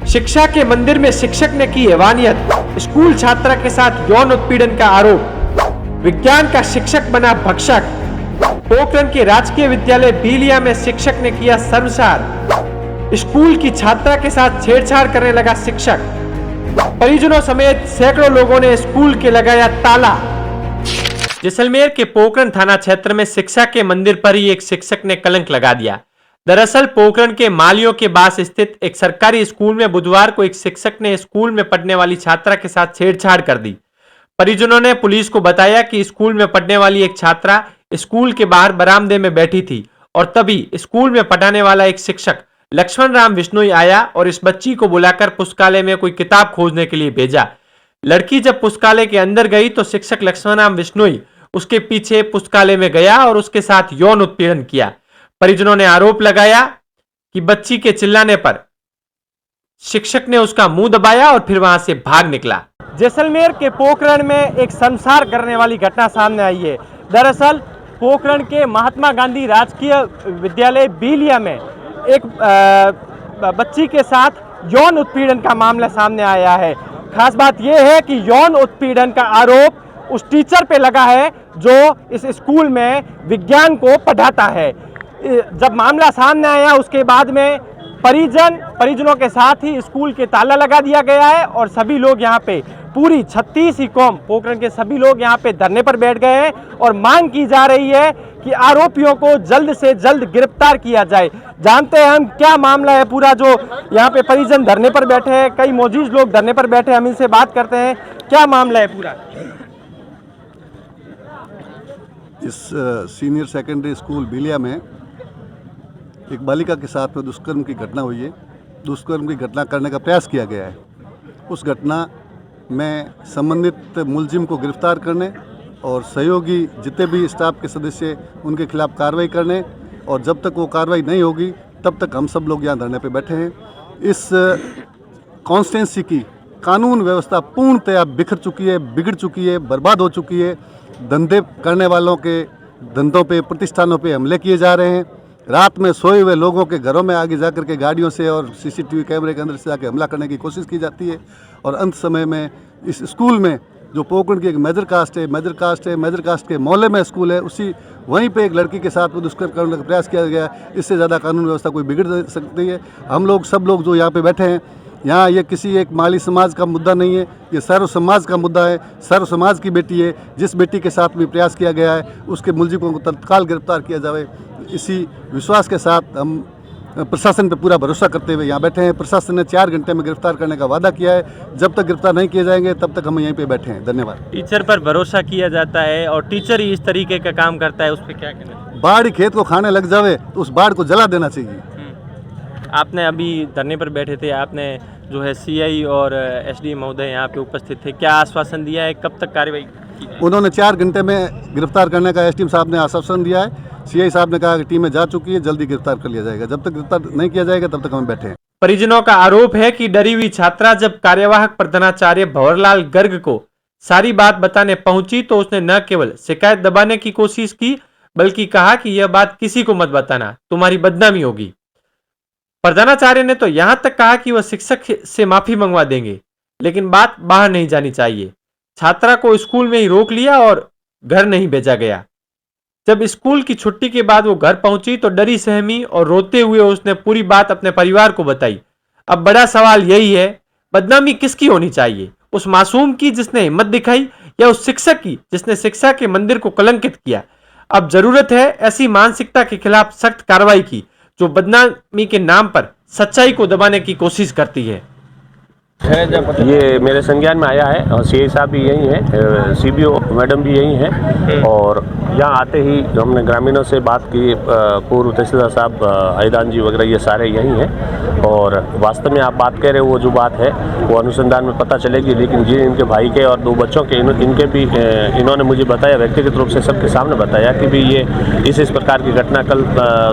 शिक्षा के मंदिर में शिक्षक ने की हैवानियत, स्कूल छात्रा के साथ यौन उत्पीड़न का आरोप, विज्ञान का शिक्षक बना भक्षक। पोखरण के राजकीय विद्यालय बीलिया में शिक्षक ने किया शर्मसार, स्कूल की छात्रा के साथ छेड़छाड़ करने लगा शिक्षक। परिजनों समेत सैकड़ों लोगों ने स्कूल के लगाया ताला। जैसलमेर के पोखरण थाना क्षेत्र में शिक्षा के मंदिर पर ही एक शिक्षक ने कलंक लगा दिया। दरअसल पोखरण के मालियों के पास स्थित एक सरकारी स्कूल में बुधवार को एक शिक्षक ने स्कूल में पढ़ने वाली छात्रा के साथ छेड़छाड़ कर दी। परिजनों ने पुलिस को बताया कि स्कूल में पढ़ने वाली एक छात्रा स्कूल के बाहर बरामदे में बैठी थी और तभी स्कूल में पढ़ाने वाला एक शिक्षक लक्ष्मण राम बिश्नोई आया और इस बच्ची को बुलाकर पुस्तकालय में कोई किताब खोजने के लिए भेजा। लड़की जब पुस्तकालय के अंदर गई तो शिक्षक लक्ष्मण राम बिश्नोई उसके पीछे पुस्तकालय में गया और उसके साथ यौन उत्पीड़न किया। परिजनों ने आरोप लगाया कि बच्ची के चिल्लाने पर शिक्षक ने उसका मुंह दबाया और फिर वहां से भाग निकला। जैसलमेर के पोखरण में एक शर्मसार करने वाली घटना सामने आई है। दरअसल पोखरण के महात्मा गांधी राजकीय विद्यालय बीलिया में एक बच्ची के साथ यौन उत्पीड़न का मामला सामने आया है। खास बात यह है कि यौन उत्पीड़न का आरोप उस टीचर पे लगा है जो इस स्कूल में विज्ञान को पढ़ाता है। जब मामला सामने आया उसके बाद में परिजनों के साथ ही स्कूल के ताला लगा दिया गया है और सभी लोग यहाँ पे पूरी 36 ही कौम पोखरण के सभी लोग यहाँ पे धरने पर बैठ गए हैं और मांग की जा रही है कि आरोपियों को जल्द से जल्द गिरफ्तार किया जाए। जानते हैं हम क्या मामला है पूरा, जो यहाँ पे परिजन धरने पर बैठे हैं, कई मौजूद लोग धरने पर बैठे हैं, हम इनसे बात करते हैं। क्या मामला है पूरा? इस सीनियर सेकेंडरी स्कूल बीलिया में एक बालिका के साथ में दुष्कर्म की घटना हुई है। दुष्कर्म की घटना करने का प्रयास किया गया है। उस घटना में संबंधित मुलजिम को गिरफ्तार करने और सहयोगी जितने भी स्टाफ के सदस्य उनके खिलाफ कार्रवाई करने, और जब तक वो कार्रवाई नहीं होगी तब तक हम सब लोग यहाँ धरने पे बैठे हैं। इस कॉन्स्टिट्यूंसी की कानून व्यवस्था पूर्णतया बिखर चुकी है, बिगड़ चुकी है, बर्बाद हो चुकी है। धंधे करने वालों के धंधों पे, प्रतिष्ठानों पे हमले किए जा रहे हैं। रात में सोए हुए लोगों के घरों में आगे जाकर के गाड़ियों से और सीसीटीवी कैमरे के अंदर से जाके हमला करने की कोशिश की जाती है। और अंत समय में इस स्कूल में जो पोखरण की एक मेजर कास्ट के मोहल्ले में स्कूल है, उसी वहीं पे एक लड़की के साथ दुष्कर्म करने का प्रयास किया गया। इससे ज़्यादा कानून व्यवस्था कोई बिगड़ सकती है। हम लोग सब लोग जो यहाँ पे बैठे हैं, यहाँ ये किसी एक माली समाज का मुद्दा नहीं है, ये सर्व समाज का मुद्दा है। सर्व समाज की बेटी है। जिस बेटी के साथ भी प्रयास किया गया है उसके मुलजिमों को तत्काल गिरफ्तार किया जाए, इसी विश्वास के साथ हम प्रशासन पे पूरा भरोसा करते हुए यहाँ बैठे हैं। प्रशासन ने 4 घंटे में गिरफ्तार करने का वादा किया है। जब तक गिरफ्तार नहीं किए जाएंगे तब तक हम यहीं पे बैठे हैं। धन्यवाद। टीचर पर भरोसा किया जाता है और टीचर ही इस तरीके का काम करता है, उस पर क्या कहना? बाढ़ खेत को खाने लग जावे तो उस बाढ़ को जला देना चाहिए। आपने अभी धरने पर बैठे थे, आपने जो है सीआई और एसडी महोदय यहाँ पे उपस्थित थे, क्या आश्वासन दिया है, कब तक कार्रवाई की? उन्होंने 4 घंटे में गिरफ्तार करने का एसडीएम साहब ने आश्वासन दिया है। सीआई साहब ने कहा कि टीमें जा चुकी है, जल्दी गिरफ्तार कर लिया जाएगा। जब तक गिरफ्तार नहीं किया जाएगा तब तक हम बैठे हैं। परिजनों का आरोप है कि डरी हुई छात्रा जब कार्यवाहक प्रधानाचार्य भंवरलाल गर्ग को सारी बात बताने पहुंची तो उसने न केवल शिकायत दबाने की कोशिश की बल्कि कहा कि यह बात किसी को मत बताना, तुम्हारी बदनामी होगी। प्रधानाचार्य ने तो यहां तक कहा कि वह शिक्षक से माफी मंगवा देंगे, लेकिन बात बाहर नहीं जानी चाहिए। छात्रा को स्कूल में ही रोक लिया और घर नहीं भेजा गया। जब स्कूल की छुट्टी के बाद वो घर पहुंची तो डरी सहमी और रोते हुए उसने पूरी बात अपने परिवार को बताई। अब बड़ा सवाल यही है, बदनामी किसकी होनी चाहिए? उस मासूम की जिसने हिम्मत दिखाई या उस शिक्षक की जिसने शिक्षा के मंदिर को कलंकित किया? अब जरूरत है ऐसी मानसिकता के खिलाफ सख्त कार्रवाई की जो बदनामी के नाम पर सच्चाई को दबाने की कोशिश करती है। ये मेरे संज्ञान में आया है और सीआई साहब भी यही हैं, सीबीओ मैडम भी यही हैं। और यहाँ आते ही हमने ग्रामीणों से बात की, पूर्व तहसीलदार साहब आयदान जी वगैरह ये सारे यही हैं। और वास्तव में आप बात कह रहे हो वो जो बात है वो अनुसंधान में पता चलेगी, लेकिन जी इनके भाई के और 2 बच्चों के इनके भी इन्होंने मुझे बताया, व्यक्तिगत रूप से सबके सामने बताया कि भी ये इस प्रकार की घटना कल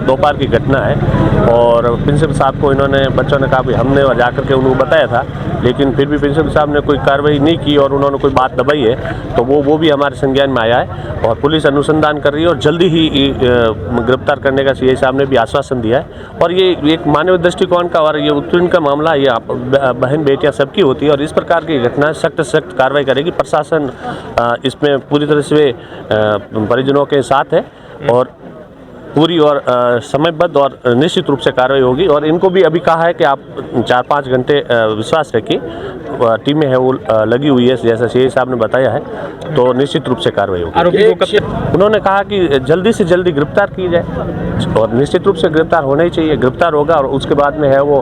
दोपहर की घटना है। और प्रिंसिपल साहब को इन्होंने बच्चों ने कहा भी हमने जाकर के उनको बताया था, लेकिन फिर भी प्रिंसिपल साहब ने कोई कार्रवाई नहीं की और उन्होंने कोई बात दबाई है, तो वो भी हमारे संज्ञान में आया है और पुलिस अनुसंधान कर रही है और जल्दी ही गिरफ्तार करने का सीआई साहब ने भी आश्वासन दिया है। और ये एक मानवीय दृष्टिकोण का और ये उत्पीड़न का मामला ये बहन बेटियां सबकी होती है और इस प्रकार की घटनाएं सख्त सख्त कार्रवाई करेगी। प्रशासन इसमें पूरी तरह से परिजनों के साथ है और पूरी और समयबद्ध और निश्चित रूप से कार्रवाई होगी। और इनको भी अभी कहा है कि आप 4-5 घंटे विश्वास रखिए, टीमें है वो लगी हुई है जैसा सीआई साहब ने बताया है, तो निश्चित रूप से कार्रवाई होगी। आरोपी को कब उन्होंने कहा कि जल्दी से जल्दी गिरफ्तार की जाए और निश्चित रूप से गिरफ्तार होना ही चाहिए। गिरफ्तार होगा और उसके बाद में है वो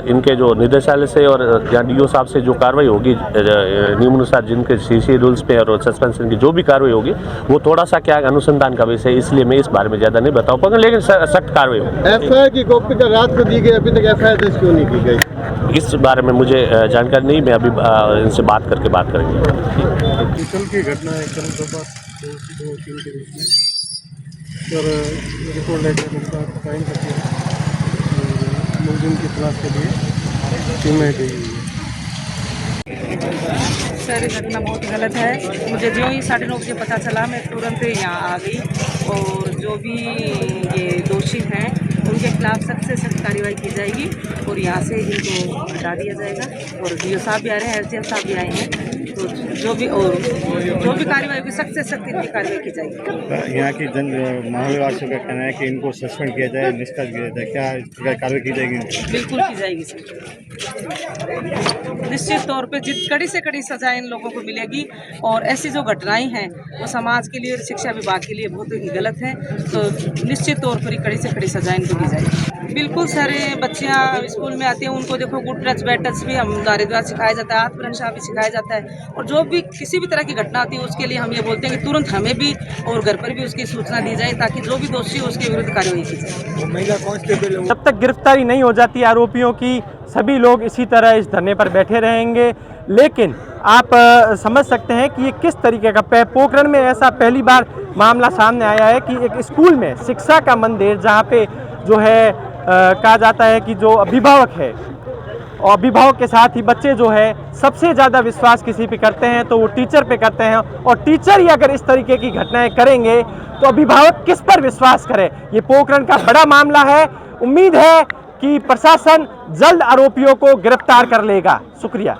इनके जो निदेशालय से और या डीओ साहब से जो कार्रवाई होगी नियमानुसार, जिनके सीसी रूल्स पे और सस्पेंशन की जो भी कार्रवाई होगी वो थोड़ा सा क्या अनुसंधान का विषय है, इसलिए मैं इस बारे में ज़्यादा नहीं बता पाऊंगा, लेकिन सख्त कार्रवाई होगी। एफआईआर की कॉपी का रात को दी गई, अभी तक एफआईआर दर्ज क्यों नहीं की गई? इस बारे में मुझे जानकारी नहीं, मैं अभी इनसे बात करके बात करेंगे। कल की घटना है, कल दोपहर 2-3 के बीच में और रिपोर्ट लेकर उनका टाइम करके मुलजिम की तलाश के लिए टीमें गई हुई है। सर, ये घटना बहुत गलत है। मुझे जो ही 9:30 बजे पता चला, मैं तुरंत यहाँ आ गई और जो भी ये दोषी हैं उनके खिलाफ सख्त से सख्त कार्रवाई की जाएगी और यहाँ से इनको हटा दिया जाएगा। और डीओ साहब भी आ रहे हैं, एसडीएम साहब भी आए हैं, तो जो भी कार्रवाई होगी सख्त से सख्त इनकी कार्रवाई की जाएगी। यहाँ की माहौलवासियों का कहना है कि इनको सस्पेंड किया जाए, निष्कासित किया जाए, क्या इस प्रकार कार्रवाई की जाएगी? बिल्कुल की जाएगी सर, निश्चित तौर पे कड़ी से कड़ी सजा इन लोगों को मिलेगी। और ऐसी जो घटनाएं हैं वो समाज के लिए और शिक्षा विभाग के लिए बहुत ही गलत है, तो निश्चित तौर पर कड़ी से कड़ी सजा इनको दी जाएगी। बिल्कुल सर, बच्चियाँ स्कूल में आती हैं, उनको देखो गुड टच बैड टच भी हमारे द्वारा सिखाया जाता है, आत्मरक्षा भी सिखाया जाता है। और जो भी किसी भी तरह की घटना आती है उसके लिए हम ये बोलते हैं कि तुरंत हमें भी और घर पर भी उसकी सूचना दी जाए, ताकि जो भी दोषी हो उसके विरुद्ध कार्रवाई की जाए। जब तक गिरफ्तारी नहीं हो जाती आरोपियों की, सभी लोग इसी तरह इस धरने पर बैठे रहेंगे। लेकिन आप समझ सकते हैं कि ये किस तरीके का पोखरण में ऐसा पहली बार मामला सामने आया है कि एक स्कूल में शिक्षा का मंदिर, जहाँ पे जो है कहा जाता है कि जो अभिभावक है और अभिभावक के साथ ही बच्चे जो है सबसे ज़्यादा विश्वास किसी पे करते हैं तो वो टीचर पे करते हैं। और टीचर ही अगर इस तरीके की घटनाएं करेंगे तो अभिभावक किस पर विश्वास करे। ये पोखरण का बड़ा मामला है। उम्मीद है कि प्रशासन जल्द आरोपियों को गिरफ्तार कर लेगा। शुक्रिया।